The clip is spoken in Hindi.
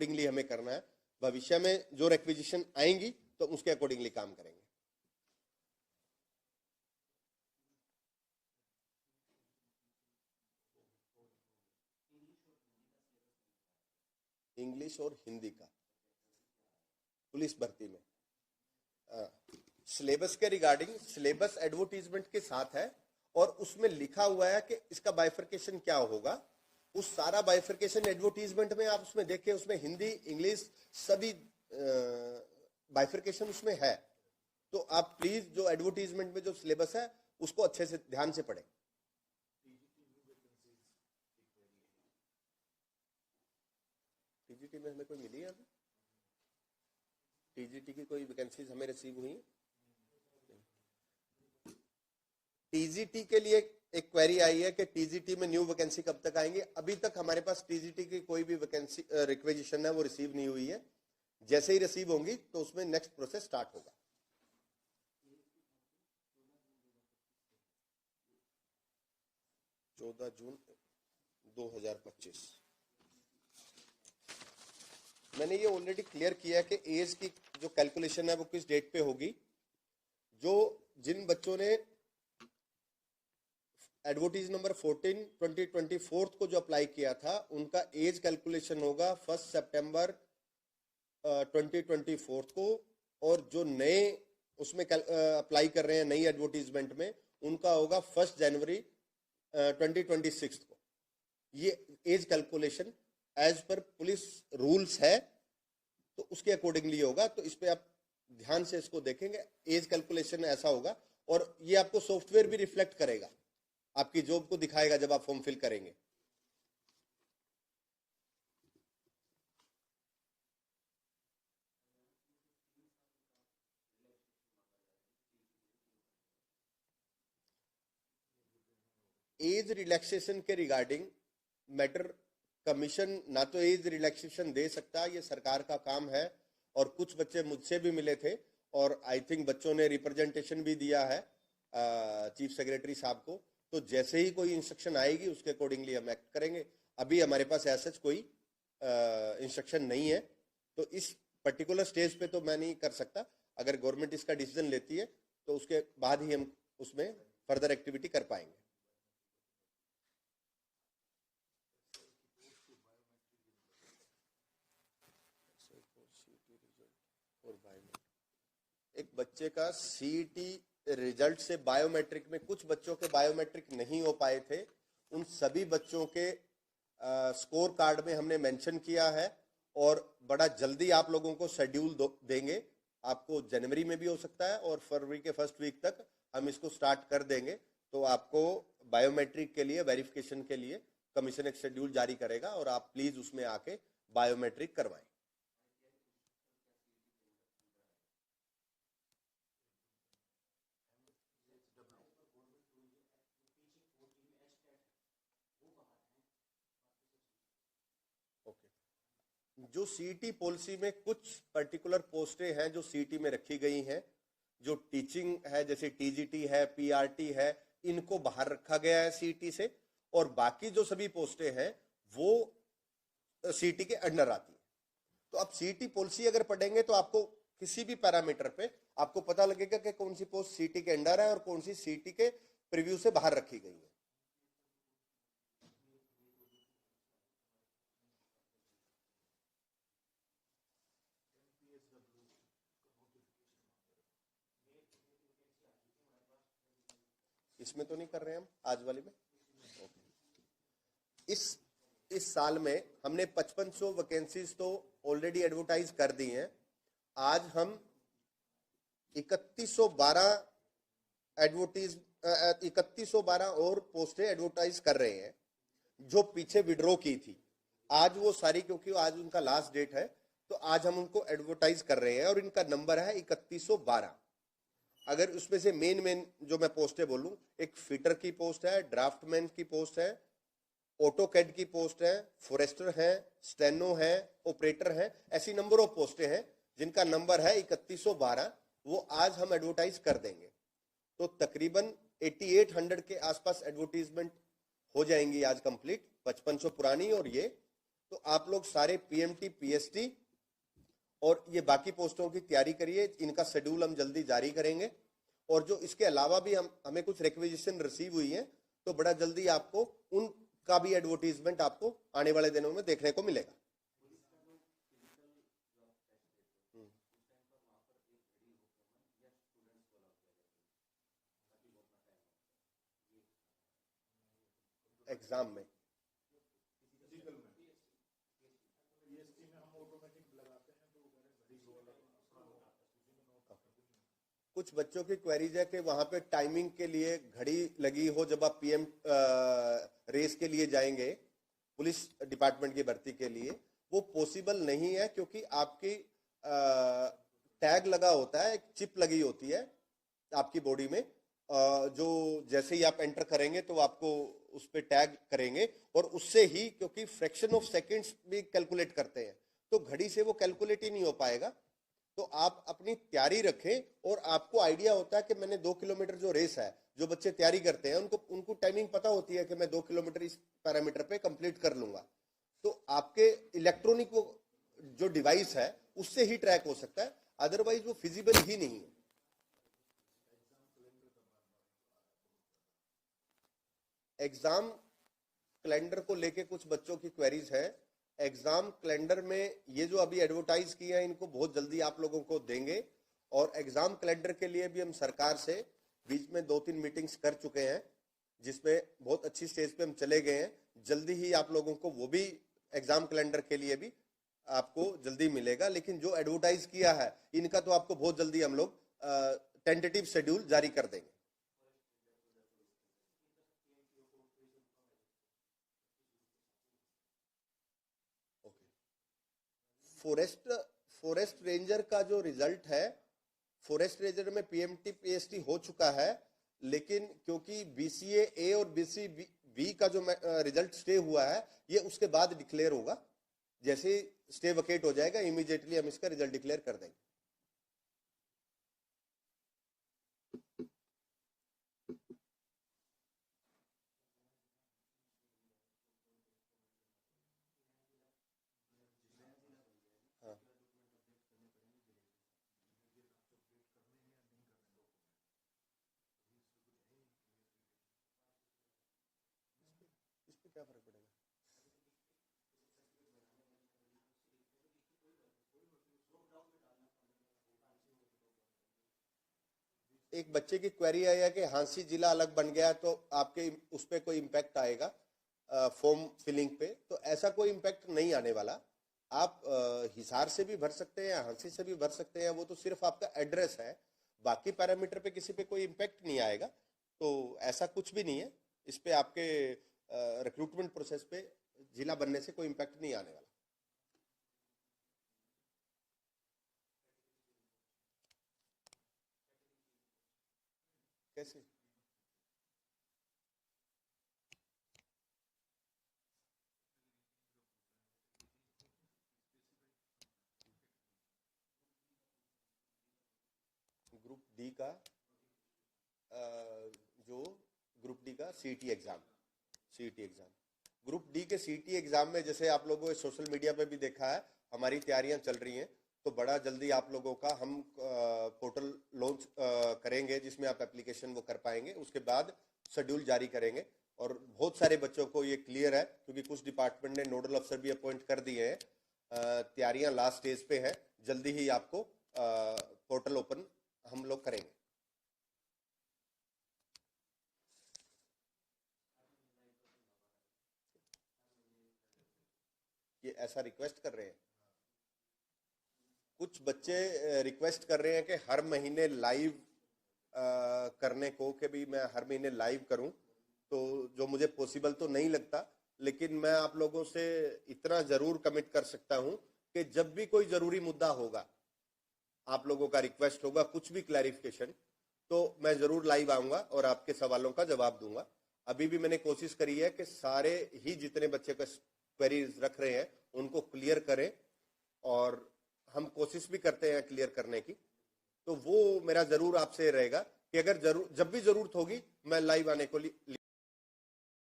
अकॉर्डिंगली हमें करना है। भविष्य में जो रिक्विजिशन आएंगी तो उसके अकॉर्डिंगली काम करेंगे। इंग्लिश और हिंदी का पुलिस भर्ती में सिलेबस के रिगार्डिंग, सिलेबस एडवर्टीजमेंट के साथ है और उसमें लिखा हुआ है कि इसका बाइफर्केशन क्या होगा। उस सारा बाइफर्केशन एडवर्टीजमेंट में आप उसमें देखें, उसमें हिंदी इंग्लिश सभी बाइफर्केशन उसमें है। तो आप प्लीज जो एडवर्टीजमेंट में जो सिलेबस है उसको अच्छे से ध्यान से पढ़ें। टीजीटी में हमें कोई मिली है? अभी टीजीटी की कोई वैकेंसीज हमें रिसीव हुई है? टीजीटी के लिए एक क्वेरी आई है कि टीजीटी में न्यू वैकेंसी कब तक आएंगे। अभी तक हमारे पास टीजीटी की कोई भी वैकेंसी रिक्वेजिशन है वो रिसीव नहीं हुई है। जैसे ही रिसीव होंगी तो उसमें नेक्स्ट प्रोसेस स्टार्ट होगा। 14 जून 2025। मैंने ये ऑलरेडी क्लियर किया कि एज की जो कैलकुलेशन है वो किस डेट पे होगी। जो जिन बच्चों ने एडवर्टीज नंबर 14 2024 को जो अप्लाई किया था उनका एज कैलकुलेशन होगा 1 सितंबर 2024 को, और जो नए उसमें अप्लाई कर रहे हैं नई एडवर्टीजमेंट में उनका होगा 1 जनवरी 2026 को। ये age calculation as per police rules है तो उसके अकॉर्डिंगली होगा। तो इस पे आप ध्यान से इसको देखेंगे, एज कैलकुलेशन ऐसा होगा और ये आपको सॉफ्टवेयर भी रिफ्लेक्ट करेगा, आपकी जॉब को दिखाएगा जब आप फॉर्म फिल करेंगे। एज रिलैक्सेशन के रिगार्डिंग मैटर कमीशन ना तो एज रिलैक्सेशन दे सकता, ये सरकार का काम है। और कुछ बच्चे मुझसे भी मिले थे और आई थिंक बच्चों ने रिप्रेजेंटेशन भी दिया है चीफ सेक्रेटरी साहब को। तो जैसे ही कोई इंस्ट्रक्शन आएगी उसके अकॉर्डिंगली हम एक्ट करेंगे। अभी हमारे पास ऐसा कोई इंस्ट्रक्शन नहीं है तो इस पर्टिकुलर स्टेज पे तो मैं नहीं कर सकता। अगर गवर्नमेंट इसका डिसीजन लेती है तो उसके बाद ही हम उसमें फर्दर एक्टिविटी कर पाएंगे। एक बच्चे का सीईटी रिजल्ट से बायोमेट्रिक में कुछ बच्चों के बायोमेट्रिक नहीं हो पाए थे, उन सभी बच्चों के स्कोर कार्ड में हमने मेंशन किया है और बड़ा जल्दी आप लोगों को शेड्यूल देंगे। आपको जनवरी में भी हो सकता है और फरवरी के फर्स्ट वीक तक हम इसको स्टार्ट कर देंगे। तो आपको बायोमेट्रिक के लिए वेरिफिकेशन के लिए कमीशन एक शेड्यूल जारी करेगा और आप प्लीज उसमें आके बायोमेट्रिक करवाएं। जो सीईटी पॉलिसी में कुछ पर्टिकुलर पोस्टें हैं जो सीईटी में रखी गई हैं, जो टीचिंग है जैसे टीजीटी है, पीआरटी है, इनको बाहर रखा गया है सीईटी से, और बाकी जो सभी पोस्टें हैं वो सीईटी के अंडर आती है। तो आप सीईटी पॉलिसी अगर पढ़ेंगे तो आपको किसी भी पैरामीटर पे आपको पता लगेगा कि कौन सी पोस्ट सीईटी के अंडर है और कौन सी सीईटी के प्रीव्यू से बाहर रखी गई है। इसमें तो नहीं कर रहे हैं हम आज वाली में। इस साल में हमने 5500 वैकेंसीज तो ऑलरेडी एडवर्टाइज कर दी हैं। आज हम 3112 और पोस्टें एडवर्टाइज कर रहे हैं जो पीछे विड्रॉ की थी। आज वो सारी, क्योंकि आज उनका लास्ट डेट है तो आज हम उनको एडवर्टाइज कर रहे हैं और इनका नंबर है 3112। अगर उसमें से मेन जो मैं पोस्टें बोलूं, एक फिटर की पोस्ट है, ड्राफ्टमैन की पोस्ट है, ऑटोकैड की पोस्ट है, फॉरेस्टर है, स्टेनो है, ऑपरेटर है, ऐसी नंबर ऑफ पोस्टें हैं जिनका नंबर है 3112। वो आज हम एडवर्टाइज कर देंगे। तो तकरीबन 8800 के आसपास एडवर्टीजमेंट हो जाएंगी आज कंप्लीट, 5500 पुरानी और ये। तो आप लोग सारे पीएमटी पीएसटी और ये बाकी पोस्टों की तैयारी करिए। इनका शेड्यूल हम जल्दी जारी करेंगे, और जो इसके अलावा भी हमें कुछ रिक्वेजिशन रिसीव हुई है, तो बड़ा जल्दी आपको उनका भी एडवर्टीजमेंट आपको आने वाले दिनों में देखने को मिलेगा। एग्जाम में कुछ बच्चों की क्वेरीज है कि वहां पे टाइमिंग के लिए घड़ी लगी हो जब आप पीएम रेस के लिए जाएंगे पुलिस डिपार्टमेंट की भर्ती के लिए, वो पॉसिबल नहीं है, क्योंकि आपकी टैग लगा होता है, एक चिप लगी होती है आपकी बॉडी में, जो जैसे ही आप एंटर करेंगे तो आपको उस पर टैग करेंगे, और उससे ही, क्योंकि फ्रैक्शन ऑफ सेकंड्स भी कैलकुलेट करते हैं, तो घड़ी से वो कैलकुलेट ही नहीं हो पाएगा। तो आप अपनी तैयारी रखें, और आपको आइडिया होता है कि मैंने 2 किलोमीटर जो रेस है, जो बच्चे तैयारी करते हैं उनको टाइमिंग पता होती है कि मैं 2 किलोमीटर इस पैरामीटर पे कंप्लीट कर लूंगा। तो आपके इलेक्ट्रॉनिक वो जो डिवाइस है उससे ही ट्रैक हो सकता है, अदरवाइज वो फिजिबल ही नहीं है। एग्जाम कैलेंडर को लेके कुछ बच्चों की क्वेरीज है। एग्जाम कैलेंडर में ये जो अभी एडवर्टाइज किए हैं, इनको बहुत जल्दी आप लोगों को देंगे, और एग्जाम कैलेंडर के लिए भी हम सरकार से बीच में 2-3 मीटिंग्स कर चुके हैं, जिसमें बहुत अच्छी स्टेज पे हम चले गए हैं। जल्दी ही आप लोगों को वो भी एग्जाम कैलेंडर के लिए भी आपको जल्दी मिलेगा, लेकिन जो एडवर्टाइज किया है इनका तो आपको बहुत जल्दी हम लोग टेंटेटिव शेड्यूल जारी कर देंगे। फॉरेस्ट रेंजर का जो रिजल्ट है, फॉरेस्ट रेंजर में पीएमटी पीएसटी हो चुका है, लेकिन क्योंकि बीसीए ए और बीसीबी का जो रिजल्ट स्टे हुआ है, ये उसके बाद डिक्लेयर होगा। जैसे स्टे वकेट हो जाएगा, इमीडिएटली हम इसका रिजल्ट डिक्लेयर कर देंगे। क्या फर्क पड़ेगा? एक बच्चे की क्वेरी आई है कि हांसी जिला अलग बन गया तो आपके उस पर कोई इम्पैक्ट आएगा फॉर्म फिलिंग पे, तो ऐसा कोई इम्पैक्ट नहीं आने वाला। आप हिसार से भी भर सकते हैं, हांसी से भी भर सकते हैं, वो तो सिर्फ आपका एड्रेस है, बाकी पैरामीटर पे किसी पे कोई इम्पैक्ट नहीं आएगा। तो ऐसा कुछ भी नहीं है, इस पे आपके रिक्रूटमेंट प्रोसेस पे जिला बनने से कोई इम्पैक्ट नहीं आने वाला। कैसे? ग्रुप डी का जो ग्रुप डी का सीईटी एग्जाम, ग्रुप डी के सीईटी एग्जाम में जैसे आप लोगों ने सोशल मीडिया पे भी देखा है, हमारी तैयारियां चल रही हैं, तो बड़ा जल्दी आप लोगों का हम पोर्टल लॉन्च करेंगे, जिसमें आप एप्लीकेशन वो कर पाएंगे। उसके बाद शेड्यूल जारी करेंगे, और बहुत सारे बच्चों को ये क्लियर है, क्योंकि कुछ डिपार्टमेंट ने नोडल अफसर भी अपॉइंट कर दिए हैं। तैयारियां लास्ट स्टेज पे हैं, जल्दी ही आपको पोर्टल ओपन हम लोग करेंगे। ये ऐसा रिक्वेस्ट कर रहे हैं, कुछ बच्चे रिक्वेस्ट कर रहे हैं कि हर महीने लाइव करने को, कि भी मैं हर महीने लाइव करूं, तो जो मुझे पॉसिबल तो नहीं लगता, लेकिन मैं आप लोगों से इतना जरूर कमिट कर सकता हूं कि जब भी कोई जरूरी मुद्दा होगा, आप लोगों का रिक्वेस्ट होगा, कुछ भी क्लैरिफिकेशन, तो मैं जरूर लाइव आऊंगा और आपके सवालों का जवाब दूंगा। अभी भी मैंने कोशिश करी है कि सारे ही जितने बच्चे का क्वेरीज रख रहे हैं उनको क्लियर करें, और हम कोशिश भी करते हैं क्लियर करने की। तो वो मेरा जरूर आपसे रहेगा कि अगर जरूर जब भी जरूरत होगी मैं लाइव आने को